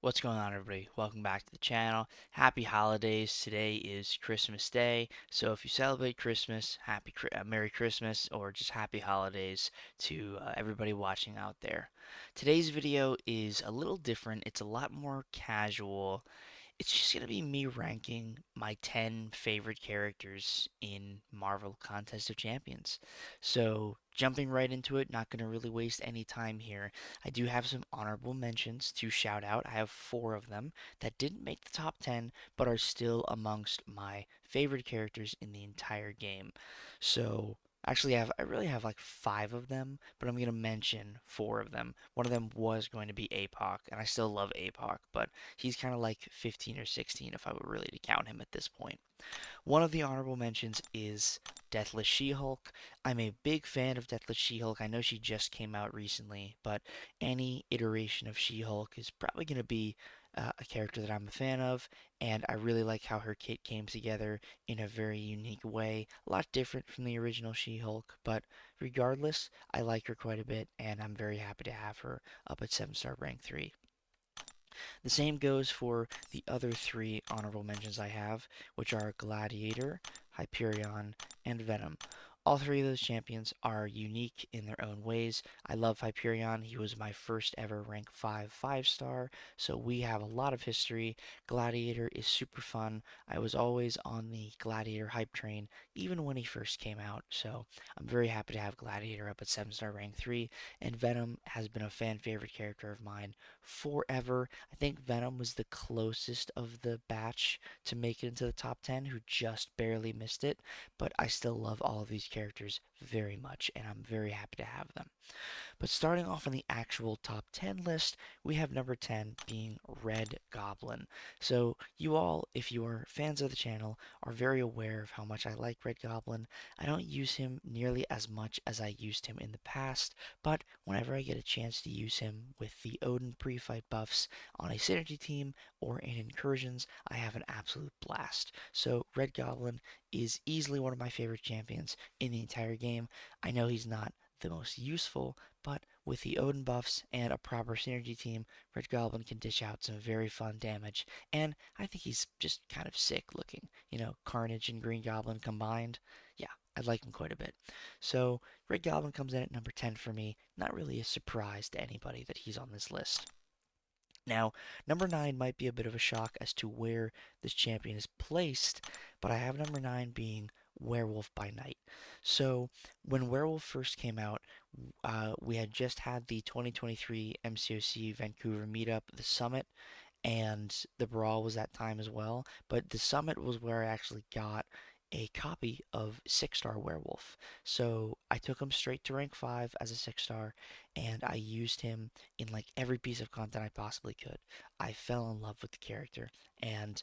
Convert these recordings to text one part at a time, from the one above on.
What's going on, everybody? Welcome back to the channel. Happy holidays. Today is Christmas Day, so if you celebrate Christmas, Merry Christmas, or just happy holidays to everybody watching out there. Today's video is a little different. It's a lot more casual. It's just going to be me ranking my 10 favorite characters in Marvel Contest of Champions. So, jumping right into it, not going to really waste any time here. I do have some honorable mentions to shout out. I have four of them that didn't make the top 10, but are still amongst my favorite characters in the entire game. So, actually, I really have like five of them, but I'm going to mention four of them. One of them was going to be APOC, and I still love APOC, but he's kind of like 15 or 16 if I were really to count him at this point. One of the honorable mentions is Deathless She-Hulk. I'm a big fan of Deathless She-Hulk. I know she just came out recently, but any iteration of She-Hulk is probably going to be a character that I'm a fan of, and I really like how her kit came together in a very unique way. A lot different from the original She-Hulk, but regardless, I like her quite a bit, and I'm very happy to have her up at 7-star rank 3. The same goes for the other three honorable mentions I have, which are Gladiator, Hyperion, and Venom. All three of those champions are unique in their own ways. I love Hyperion. He was my first ever rank 5 star, so we have a lot of history. Gladiator is super fun. I was always on the Gladiator hype train, even when he first came out, so I'm very happy to have Gladiator up at 7-star rank 3. And Venom has been a fan favorite character of mine forever. I think Venom was the closest of the batch to make it into the top 10, who just barely missed it, but I still love all of these characters very much, and I'm very happy to have them. But starting off on the actual top 10 list, we have number 10 being Red Goblin. So, you all, if you are fans of the channel, are very aware of how much I like Red Goblin. I don't use him nearly as much as I used him in the past, but whenever I get a chance to use him with the Odin pre-fight buffs on a synergy team or in incursions, I have an absolute blast. So, Red Goblin is easily one of my favorite champions in the entire game. I know he's not the most useful, but with the Odin buffs and a proper synergy team, Red Goblin can dish out some very fun damage, and I think he's just kind of sick looking. Carnage and Green Goblin combined. Yeah, I like him quite a bit. So, Red Goblin comes in at number 10 for me. Not really a surprise to anybody that he's on this list. Now, number 9 might be a bit of a shock as to where this champion is placed, but I have number 9 being Werewolf by Night. So, when Werewolf first came out, we had just had the 2023 MCOC Vancouver meetup, the summit, and the Brawl was that time as well. But the summit was where I actually got a copy of 6-star Werewolf. So I took him straight to rank 5 as a 6-star, and I used him in like every piece of content I possibly could. I fell in love with the character, and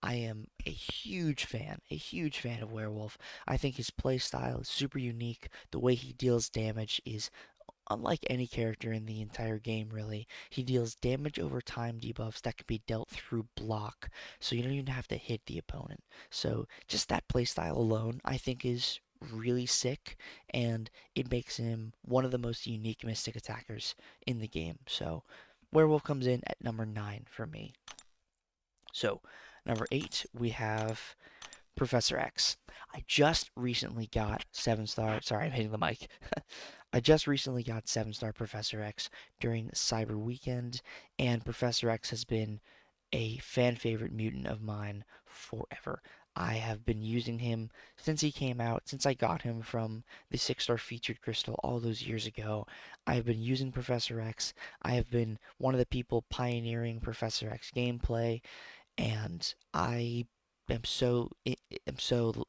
I am a huge fan of Werewolf. I think his playstyle is super unique. The way he deals damage is unlike any character in the entire game, really. He deals damage over time debuffs that can be dealt through block, so you don't even have to hit the opponent. So just that playstyle alone, I think, is really sick, and it makes him one of the most unique Mystic attackers in the game. So Werewolf comes in at number 9 for me. So number 8, we have Professor X. I just recently got 7-star. Sorry, I'm hitting the mic. I just recently got 7-star Professor X during Cyber Weekend, and Professor X has been a fan favorite mutant of mine forever. I have been using him since he came out, since I got him from the 6-star featured crystal all those years ago. I have been using Professor X. I have been one of the people pioneering Professor X gameplay, and I am so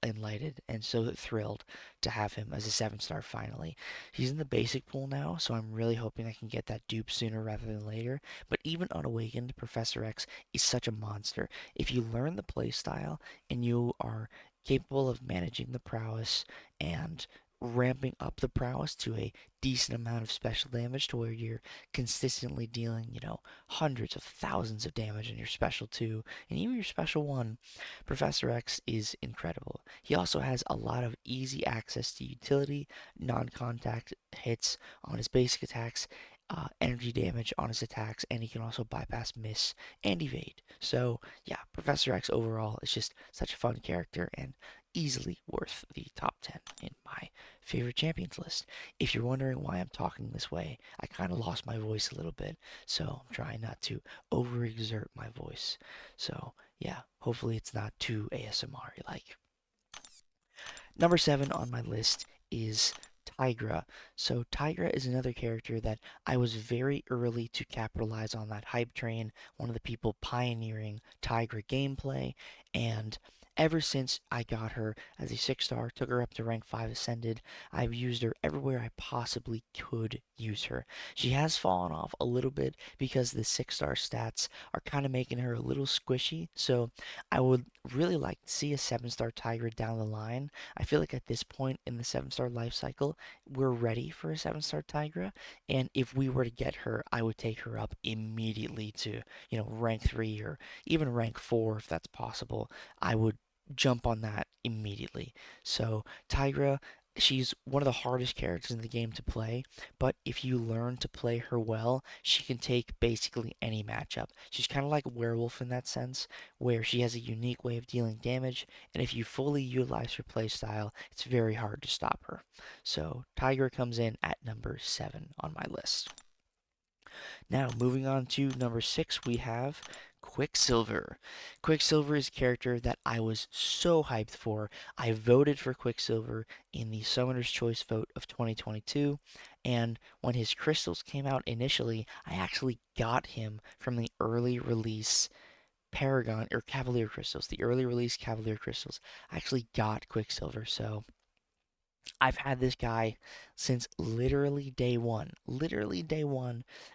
enlightened and so thrilled to have him as a 7-star finally. He's in the basic pool now, so I'm really hoping I can get that dupe sooner rather than later. But even unawakened, Professor X is such a monster. If you learn the playstyle and you are capable of managing the prowess and ramping up the prowess to a decent amount of special damage to where you're consistently dealing, hundreds of thousands of damage in your special 2 and even your special 1, Professor X is incredible. He also has a lot of easy access to utility, non-contact hits on his basic attacks, energy damage on his attacks, and he can also bypass miss and evade. So yeah, Professor X overall is just such a fun character and easily worth the top 10 in my favorite champions list. If you're wondering why I'm talking this way, I kind of lost my voice a little bit, so I'm trying not to overexert my voice. So yeah, hopefully it's not too ASMR like. Number 7 on my list is Tigra. So Tigra is another character that I was very early to capitalize on that hype train, one of the people pioneering Tigra gameplay, and ever since I got her as a 6-star, took her up to rank 5 ascended, I've used her everywhere I possibly could use her. She has fallen off a little bit because the 6-star stats are kind of making her a little squishy, so I would really like to see a 7-star Tigra down the line. I feel like at this point in the 7-star life cycle, we're ready for a 7-star Tigra. And if we were to get her, I would take her up immediately to, rank 3 or even rank 4 if that's possible. I would jump on that immediately. So, Tigra, she's one of the hardest characters in the game to play, but if you learn to play her well, she can take basically any matchup. She's kind of like Werewolf in that sense, where she has a unique way of dealing damage, and if you fully utilize her playstyle, it's very hard to stop her. So Tiger comes in at number 7 on my list. Now, moving on to number 6, we have Quicksilver. Quicksilver is a character that I was so hyped for. I voted for Quicksilver in the Summoner's Choice vote of 2022, and when his crystals came out initially, I actually got him from the early release Paragon or Cavalier crystals, the early release Cavalier crystals. I actually got Quicksilver, so I've had this guy since literally day one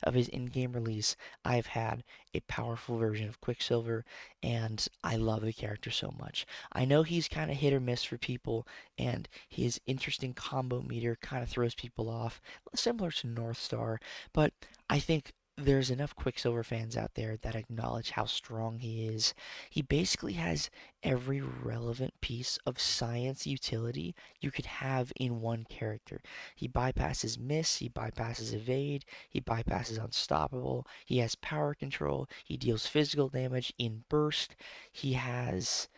of his in-game release. I've had a powerful version of Quicksilver, and I love the character so much. I know he's kind of hit or miss for people, and his interesting combo meter kind of throws people off, similar to North Star, but I think there's enough Quicksilver fans out there that acknowledge how strong he is. He basically has every relevant piece of science utility you could have in one character. He bypasses miss, he bypasses evade, he bypasses unstoppable, he has power control, he deals physical damage in burst, he has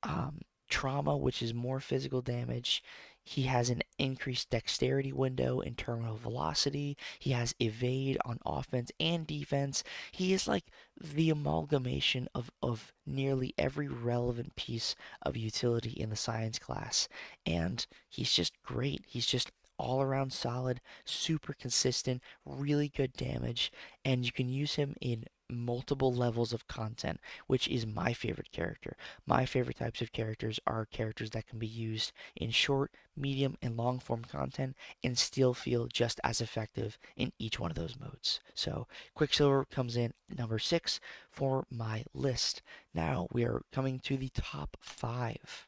um, trauma, which is more physical damage. He has an increased dexterity window in terminal velocity. He has evade on offense and defense. He is like the amalgamation of nearly every relevant piece of utility in the science class. And he's just great. He's just all around solid, super consistent, really good damage, and you can use him in multiple levels of content, which is my favorite character. My favorite types of characters are characters that can be used in short, medium, and long form content and still feel just as effective in each one of those modes. So, Quicksilver comes in number 6 for my list. Now, we are coming to the top 5.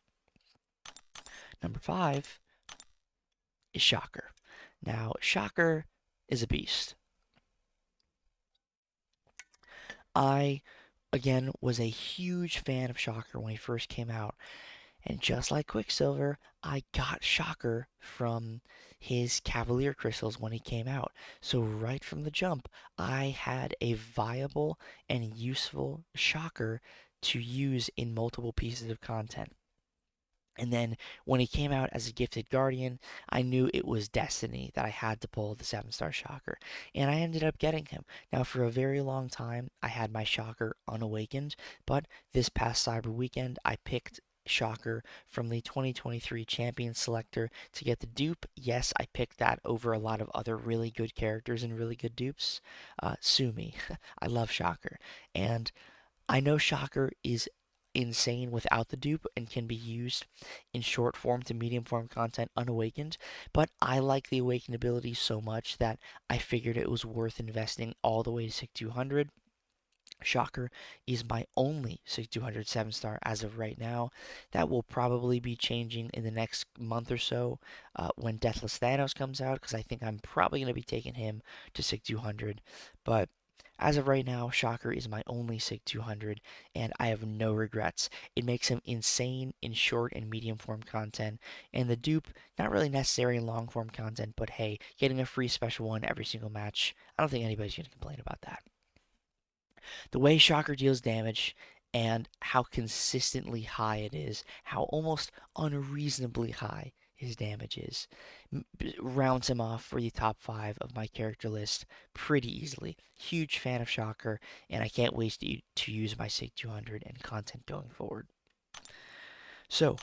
Number 5 is Shocker. Now, Shocker is a beast. I, again, was a huge fan of Shocker when he first came out. And just like Quicksilver, I got Shocker from his Cavalier crystals when he came out. So right from the jump, I had a viable and useful Shocker to use in multiple pieces of content. And then when he came out as a gifted guardian, I knew it was destiny that I had to pull the 7-star Shocker. And I ended up getting him. Now, for a very long time, I had my Shocker unawakened, but this past Cyber Weekend, I picked Shocker from the 2023 Champion Selector to get the dupe. Yes, I picked that over a lot of other really good characters and really good dupes. Sue me. I love Shocker. And I know Shocker is insane without the dupe and can be used in short form to medium form content unawakened, but I like the awakened ability so much that I figured it was worth investing all the way to 6200. Shocker is my only 6200 7-star as of right now. That will probably be changing in the next month or so when Deathless Thanos comes out, because I think I'm probably going to be taking him to 6200. But As of right now, Shocker is my only SIG 200, and I have no regrets. It makes him insane in short and medium form content, and the dupe, not really necessary in long form content, but hey, getting a free special one every single match, I don't think anybody's going to complain about that. The way Shocker deals damage and how consistently high it is, how almost unreasonably high his damage is, rounds him off for the top 5 of my character list pretty easily. Huge fan of Shocker, and I can't wait to use my SIG 200 and content going forward. So,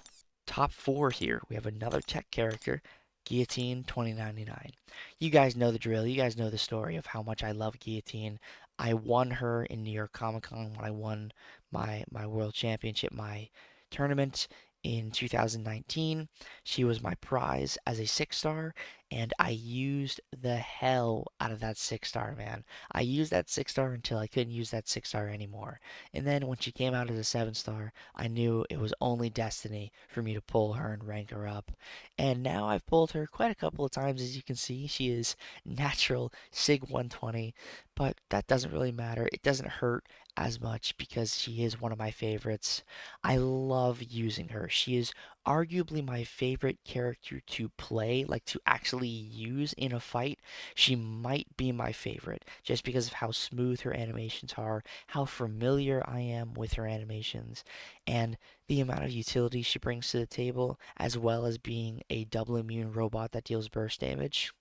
top 4 here, we have another tech character, Guillotine 2099. You guys know the drill. You guys know the story of how much I love Guillotine. I won her in New York Comic Con when I won my World Championship, my tournament in 2019. She was my prize as a 6-star, and I used the hell out of that 6-star, man. I used that 6-star until I couldn't use that 6-star anymore. And then when she came out as a 7-star, I knew it was only destiny for me to pull her and rank her up. And now I've pulled her quite a couple of times, as you can see. She is natural SIG 120, but that doesn't really matter. It doesn't hurt as much because she is one of my favorites. I love using her. She is arguably my favorite character to play, like to actually use in a fight. She might be my favorite just because of how smooth her animations are, how familiar I am with her animations, and the amount of utility she brings to the table, as well as being a double immune robot that deals burst damage.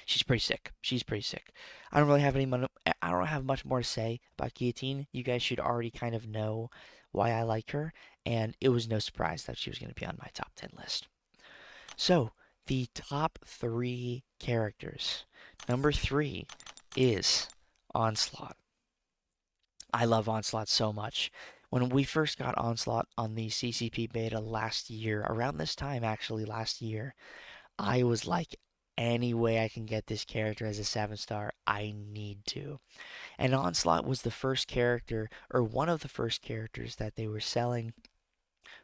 She's pretty sick. She's pretty sick. I don't really have I don't have much more to say about Guillotine. You guys should already kind of know why I like her, and it was no surprise that she was going to be on my top 10 list. So, the top 3 characters. Number 3 is Onslaught. I love Onslaught so much. When we first got Onslaught on the CCP beta last year, around this time actually last year, I was like, any way I can get this character as a 7-star, I need to. And Onslaught was the first character, or one of the first characters that they were selling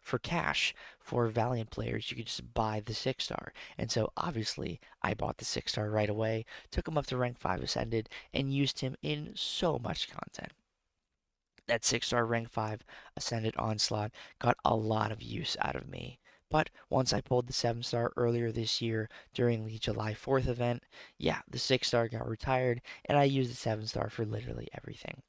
for cash for Valiant players. You could just buy the 6-star. And so obviously I bought the 6-star right away, took him up to rank 5 Ascended, and used him in so much content. That 6-star rank 5 Ascended Onslaught got a lot of use out of me. But once I pulled the 7-star earlier this year during the July 4th event, yeah, the 6-star got retired, and I used the 7-star for literally everything.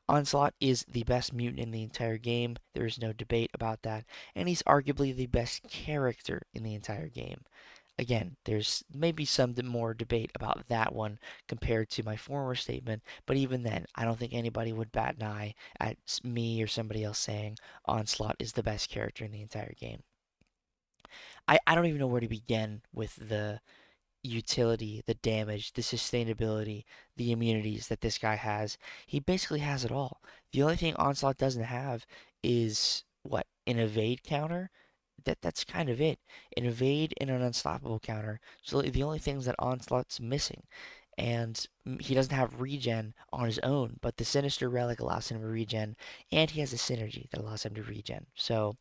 Onslaught is the best mutant in the entire game, there is no debate about that, and he's arguably the best character in the entire game. Again, there's maybe some more debate about that one compared to my former statement, but even then, I don't think anybody would bat an eye at me or somebody else saying Onslaught is the best character in the entire game. I don't even know where to begin with the utility, the damage, the sustainability, the immunities that this guy has. He basically has it all. The only thing Onslaught doesn't have is what? An evade counter? That's kind of it. An evade and an unstoppable counter. So the only things that Onslaught's missing. And he doesn't have regen on his own, but the Sinister Relic allows him to regen, and he has a synergy that allows him to regen. So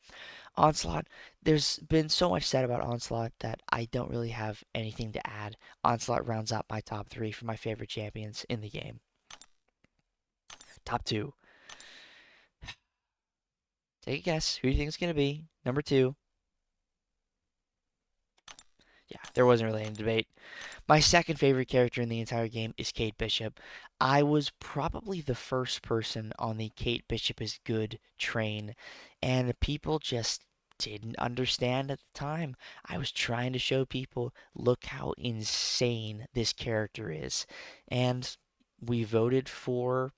Onslaught, there's been so much said about Onslaught that I don't really have anything to add. Onslaught rounds out my top 3 for my favorite champions in the game. Top 2. Take a guess. Who do you think it's going to be? Number 2. Yeah, there wasn't really any debate. My second favorite character in the entire game is Kate Bishop. I was probably the first person on the Kate Bishop is good train, and people just didn't understand at the time. I was trying to show people, look how insane this character is. And we voted for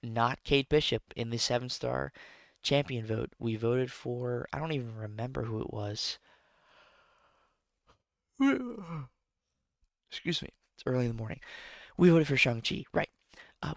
not Kate Bishop in the 7-star champion vote. We voted for, I don't even remember who it was. Excuse me. It's early in the morning. We voted for Shang-Chi, right.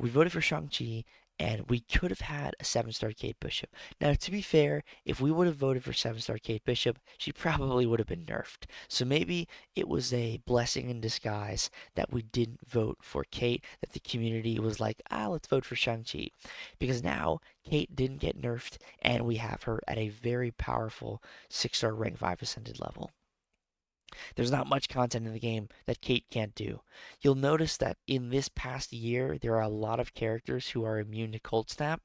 We voted for Shang-Chi, and we could have had a 7-star Kate Bishop. Now, to be fair, if we would have voted for 7-star Kate Bishop, she probably would have been nerfed. So maybe it was a blessing in disguise that we didn't vote for Kate, that the community was like, let's vote for Shang-Chi. Because now, Kate didn't get nerfed, and we have her at a very powerful 6-star rank 5 Ascended level. There's not much content in the game that Kate can't do. You'll notice that in this past year, there are a lot of characters who are immune to Cold Snap.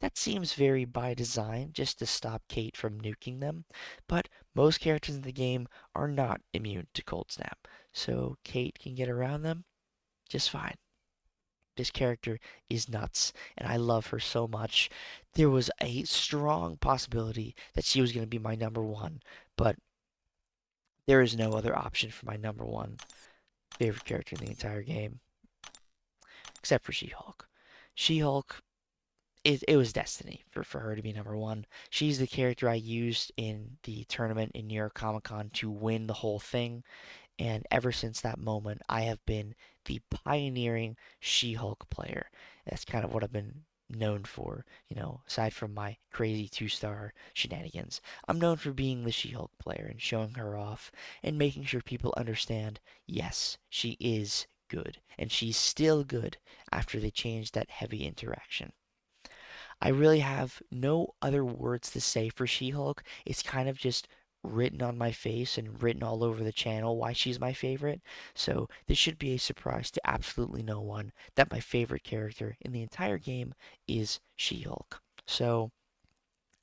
That seems very by design, just to stop Kate from nuking them. But most characters in the game are not immune to Cold Snap, so Kate can get around them just fine. This character is nuts, and I love her so much. There was a strong possibility that she was going to be my number one, but there is no other option for my number one favorite character in the entire game, except for She-Hulk. She-Hulk, it was destiny for her to be number one. She's the character I used in the tournament in New York Comic Con to win the whole thing. And ever since that moment, I have been the pioneering She-Hulk player. That's kind of what I've been known for, aside from my crazy 2-star shenanigans. I'm known for being the She-Hulk player and showing her off and making sure people understand, yes, she is good. And she's still good after they changed that heavy interaction. I really have no other words to say for She-Hulk. It's kind of just written on my face and written all over the channel why she's my favorite. So this should be a surprise to absolutely no one that my favorite character in the entire game is She-Hulk. So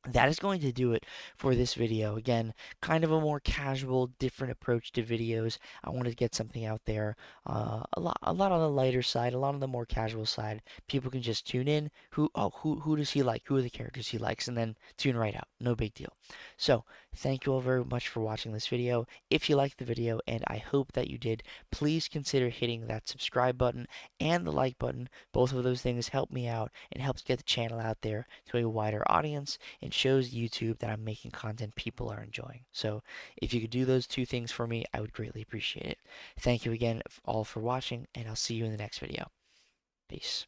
that is going to do it for this video. Again, kind of a more casual, different approach to videos. I wanted to get something out there, a lot on the lighter side, a lot on the more casual side. People can just tune in. Who does he like? Who are the characters he likes? And then tune right out. No big deal. So, thank you all very much for watching this video. If you liked the video, and I hope that you did, please consider hitting that subscribe button and the like button. Both of those things help me out and helps get the channel out there to a wider audience and shows YouTube that I'm making content people are enjoying. So if you could do those two things for me, I would greatly appreciate it. Thank you again all for watching, and I'll see you in the next video. Peace.